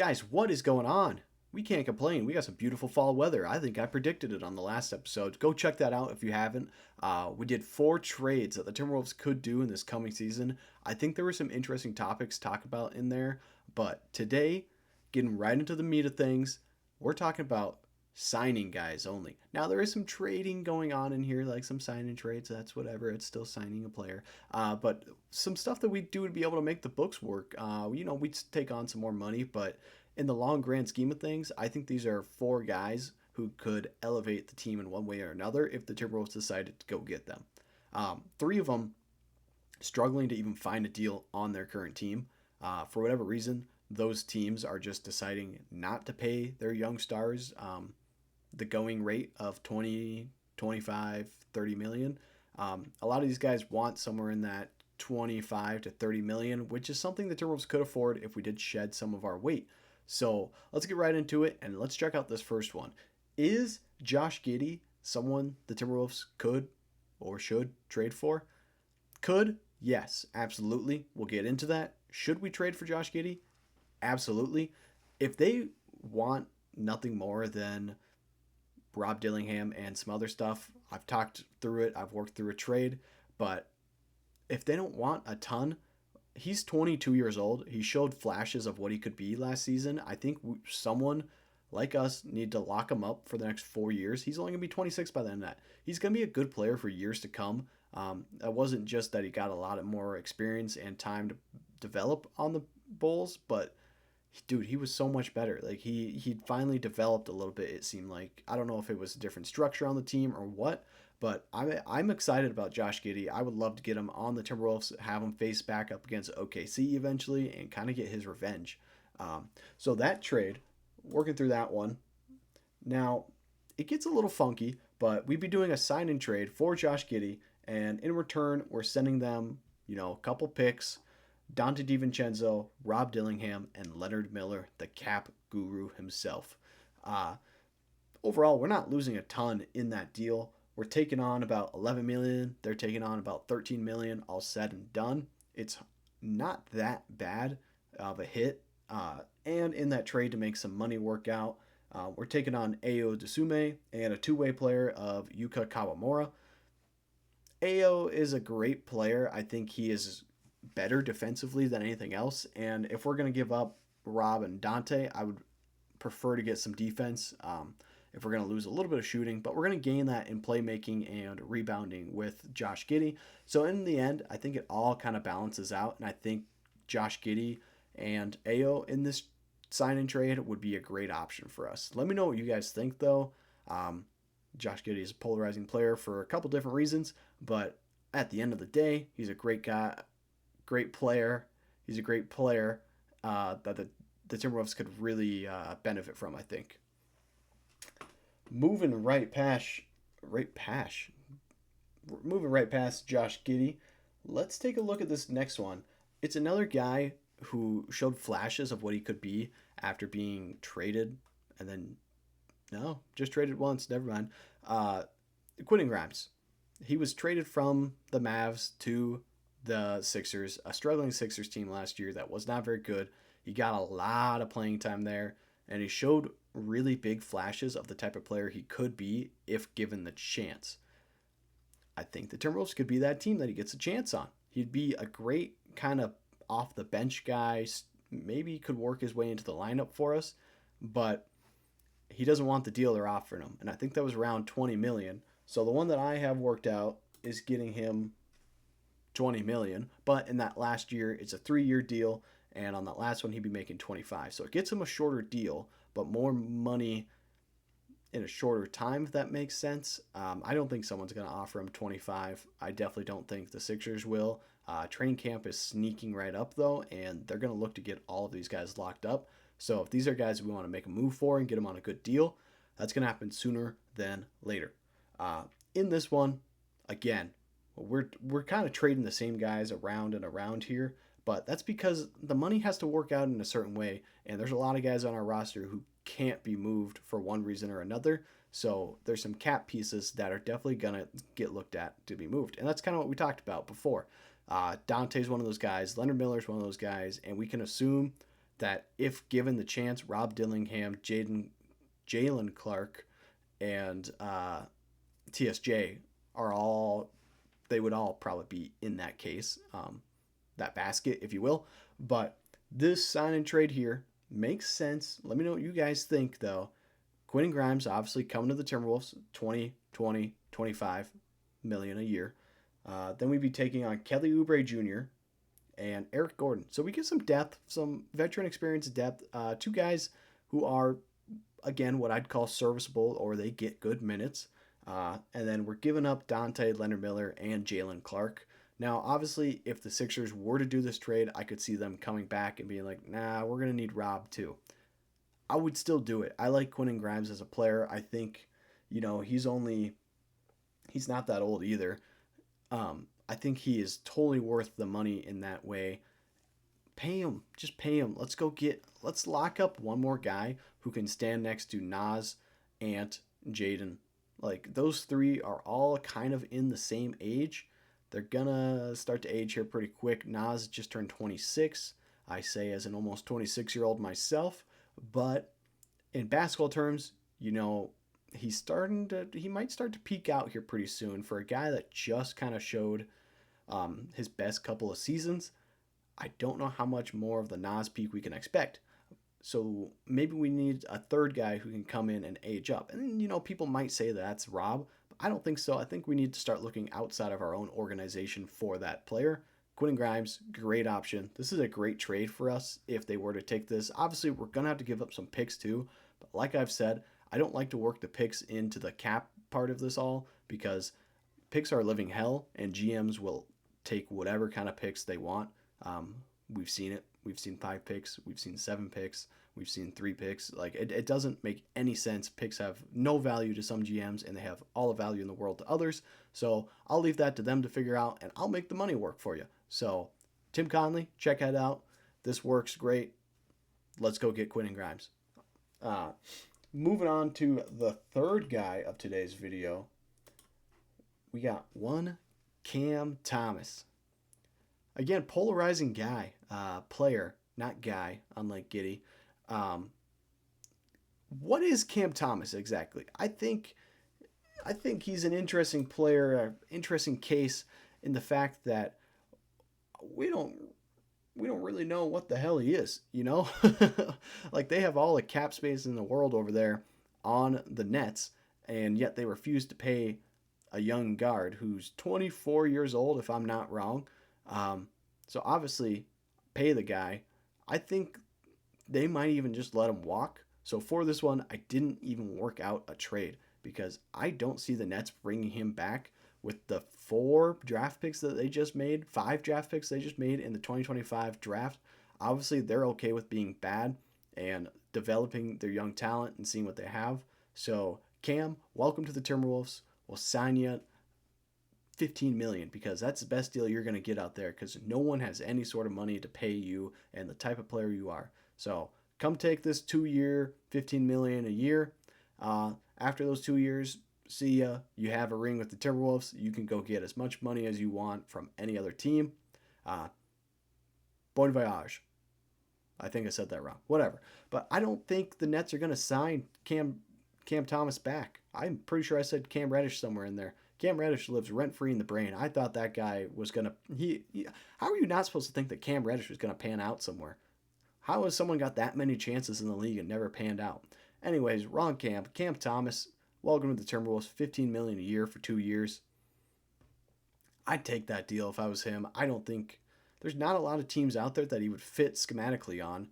Guys, what is going on? We can't complain. We got some beautiful fall weather. I think I predicted it on the last episode. Go check that out if you haven't. We did 4 trades that the Timberwolves could do in this coming season. I think there were some interesting topics to talk about in there. But today, getting right into the meat of things, we're talking about signing guys only. Now, there is some trading going on in here, like some signing trades. That's whatever. It's still signing a player. But some stuff that we do to be able to make the books work. We'd take on some more money, but in the long grand scheme of things, I think these are 4 guys who could elevate the team in one way or another if the Timberwolves decided to go get them. 3 of them struggling to even find a deal on their current team. For whatever reason, those teams are just deciding not to pay their young stars the going rate of 20, 25, 30 million. A lot of these guys want somewhere in that 25 to 30 million, which is something the Timberwolves could afford if we did shed some of our weight. So let's get right into it and let's check out this first one. Is Josh Giddey someone the Timberwolves could or should trade for? Could? Yes, absolutely. We'll get into that. Should we trade for Josh Giddey? Absolutely. If they want nothing more than Rob Dillingham and some other stuff, I've talked through it, I've worked through a trade, but if they don't want a ton, he's 22 years old. He showed flashes of what he could be last season. I think someone like us need to lock him up for the next 4 years. He's only going to be 26 by the end of that. He's going to be a good player for years to come. It wasn't just that he got a lot more experience and time to develop on the Bulls, but dude, he was so much better. Like he finally developed a little bit. It seemed like I don't know if it was a different structure on the team or what, but I'm excited about Josh Giddey. I would love to get him on the Timberwolves, have him face back up against OKC eventually, and kind of get his revenge. So that trade, working through that one. Now it gets a little funky, but we'd be doing a sign and trade for Josh Giddey, and in return, we're sending them, a couple picks, Dante DiVincenzo, Rob Dillingham, and Leonard Miller, the cap guru himself. Uh, Overall, we're not losing a ton in that deal. We're taking on about 11 million. They're taking on about 13 million, all said and done. It's not that bad of a hit. And in that trade to make some money work out, we're taking on Ayo Dosume and a two-way player of Yuka Kawamura. Ayo is a great player. I think he is better defensively than anything else. And if we're going to give up Rob and Dante, I would prefer to get some defense if we're going to lose a little bit of shooting. But we're going to gain that in playmaking and rebounding with Josh Giddey. So in the end, I think it all kind of balances out. And I think Josh Giddey and Ayo in this sign and trade would be a great option for us. Let me know what you guys think, though. Josh Giddey is a polarizing player for a couple different reasons, but at the end of the day, he's a great guy, great player. He's a great player that the Timberwolves could really benefit from, I think. Moving moving right past Josh Giddey, let's take a look at this next one. It's another guy who showed flashes of what he could be after being traded, and then no, just traded once. Never mind. Quentin Grimes. He was traded from the Mavs to the Sixers, a struggling Sixers team last year that was not very good. He got a lot of playing time there, and he showed really big flashes of the type of player he could be if given the chance. I think the Timberwolves could be that team that he gets a chance on. He'd be a great kind of off the bench guy. Maybe he could work his way into the lineup for us, but he doesn't want the deal they're offering him. And I think that was around 20 million. So the one that I have worked out is getting him 20 million, but in that last year it's a 3-year deal, and on that last one he'd be making 25. So it gets him a shorter deal, but more money in a shorter time, if that makes sense. I don't think someone's going to offer him 25. I definitely don't think the Sixers will. Training camp is sneaking right up though, and they're going to look to get all of these guys locked up. So if these are guys we want to make a move for and get them on a good deal, that's going to happen sooner than later. In this one, again, we're kind of trading the same guys around and around here, but that's because the money has to work out in a certain way, and there's a lot of guys on our roster who can't be moved for one reason or another. So there's some cap pieces that are definitely going to get looked at to be moved, and that's kind of what we talked about before. Dante's one of those guys. Leonard Miller's one of those guys, and we can assume that if given the chance, Rob Dillingham, Jalen Clark, and TSJ are all, they would all probably be in that case, that basket, if you will. But this sign and trade here makes sense. Let me know what you guys think, though. Quentin Grimes obviously coming to the Timberwolves, 20, 20, 25 million a year. Then we'd be taking on Kelly Oubre Jr. and Eric Gordon. So we get some depth, some veteran experience depth. Two guys who are, again, what I'd call serviceable, or they get good minutes. And then we're giving up Dante, Leonard Miller, and Jalen Clark. Now, obviously, if the Sixers were to do this trade, I could see them coming back and being like, nah, we're going to need Rob too. I would still do it. I like Quentin Grimes as a player. I think, he's not that old either. I think he is totally worth the money in that way. Pay him. Just pay him. Let's lock up one more guy who can stand next to Nas, Ant, Jaden. Like, those three are all kind of in the same age. They're gonna start to age here pretty quick. Nas just turned 26. I say as an almost 26-year-old myself. But in basketball terms, he might start to peak out here pretty soon. For a guy that just kind of showed his best couple of seasons, I don't know how much more of the Nas peak we can expect. So maybe we need a third guy who can come in and age up. And, people might say that's Rob, but I don't think so. I think we need to start looking outside of our own organization for that player. Quentin Grimes, great option. This is a great trade for us if they were to take this. Obviously, we're going to have to give up some picks too. But like I've said, I don't like to work the picks into the cap part of this all, because picks are living hell and GMs will take whatever kind of picks they want. We've seen it. We've seen 5 picks. We've seen 7 picks. We've seen 3 picks. Like, it doesn't make any sense. Picks have no value to some GMs, and they have all the value in the world to others. So I'll leave that to them to figure out, and I'll make the money work for you. So Tim Conley, check that out. This works great. Let's go get Quentin Grimes. Moving on to the third guy of today's video. We got one Cam Thomas. Again, polarizing guy, player, not guy, unlike Giddey. What is Cam Thomas exactly? I think he's an interesting player, an interesting case in the fact that we don't really know what the hell he is, Like, they have all the cap space in the world over there on the Nets, and yet they refuse to pay a young guard who's 24 years old, if I'm not wrong. So obviously, pay the guy. I think they might even just let him walk. So for this one, I didn't even work out a trade because I don't see the Nets bringing him back with the 4 draft picks that they just made, 5 draft picks they just made in the 2025 draft. Obviously, they're okay with being bad and developing their young talent and seeing what they have. So Cam, welcome to the Timberwolves. We'll sign you $15 million because that's the best deal you're going to get out there, because no one has any sort of money to pay you and the type of player you are. So come take this 2-year, $15 million a year. After those 2 years, see ya. You have a ring with the Timberwolves. You can go get as much money as you want from any other team. Bon voyage. I think I said that wrong. Whatever. But I don't think the Nets are going to sign Cam Thomas back. I'm pretty sure I said Cam Reddish somewhere in there. Cam Reddish lives rent-free in the brain. I thought that guy was going to... How are you not supposed to think that Cam Reddish was going to pan out somewhere? How has someone got that many chances in the league and never panned out? Anyways, wrong Cam. Cam Thomas, welcome to the Timberwolves. $15 million a year for 2 years. I'd take that deal if I was him. I don't think... There's not a lot of teams out there that he would fit schematically on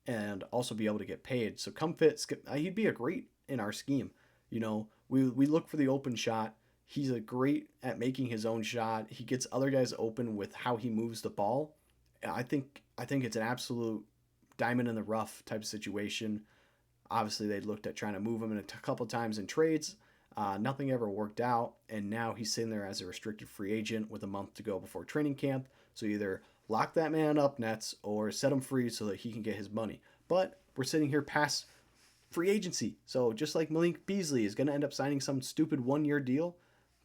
and also be able to get paid. So come fit... He'd be a great in our scheme. We look for the open shot. He's great at making his own shot. He gets other guys open with how he moves the ball. I think it's an absolute diamond in the rough type of situation. Obviously, they looked at trying to move him in a couple times in trades. Nothing ever worked out, and now he's sitting there as a restricted free agent with a month to go before training camp. So either lock that man up, Nets, or set him free so that he can get his money. But we're sitting here past free agency. So just like Malik Beasley is going to end up signing some stupid 1-year deal,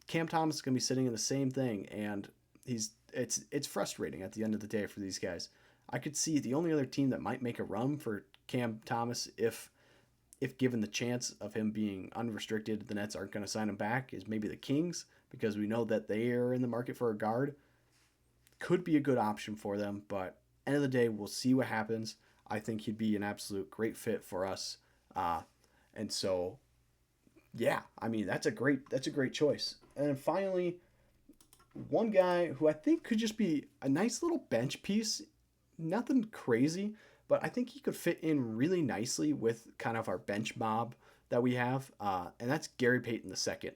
Cam Thomas is going to be sitting in the same thing, and it's frustrating at the end of the day for these guys. I could see the only other team that might make a run for Cam Thomas if given the chance of him being unrestricted, the Nets aren't going to sign him back, is maybe the Kings, because we know that they are in the market for a guard. Could be a good option for them, but end of the day, we'll see what happens. I think he'd be an absolute great fit for us. Uh, and so, yeah, I mean that's a great choice. And then finally, one guy who I think could just be a nice little bench piece, nothing crazy, but I think he could fit in really nicely with kind of our bench mob that we have, and that's Gary Payton II.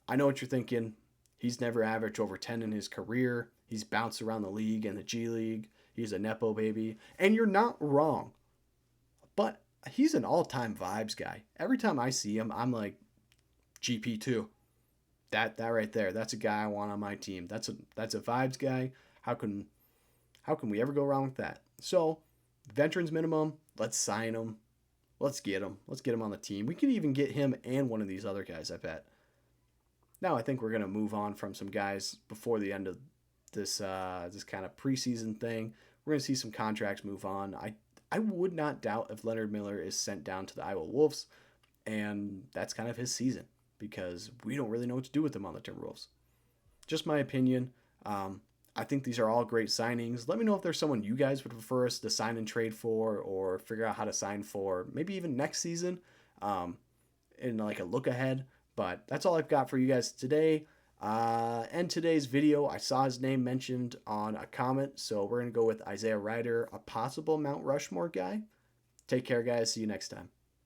I know what you're thinking. He's never averaged over 10 in his career. He's bounced around the league and the G League. He's a Nepo baby. And you're not wrong. But he's an all time vibes guy. Every time I see him, I'm like, GP2. That right there, that's a guy I want on my team. That's a vibes guy. How can we ever go wrong with that? So, veterans minimum, let's sign him. Let's get him. Let's get him on the team. We could even get him and one of these other guys, I bet. Now I think we're gonna move on from some guys before the end of this kind of preseason thing. We're gonna see some contracts move on. I would not doubt if Leonard Miller is sent down to the Iowa Wolves, and that's kind of his season because we don't really know what to do with him on the Timberwolves. Just my opinion. I think these are all great signings. Let me know if there's someone you guys would prefer us to sign and trade for, or figure out how to sign for, maybe even next season, in like a look ahead. But that's all I've got for you guys today. And today's video, I saw his name mentioned on a comment, so we're going to go with Isaiah Ryder, a possible Mount Rushmore guy. Take care, guys. See you next time.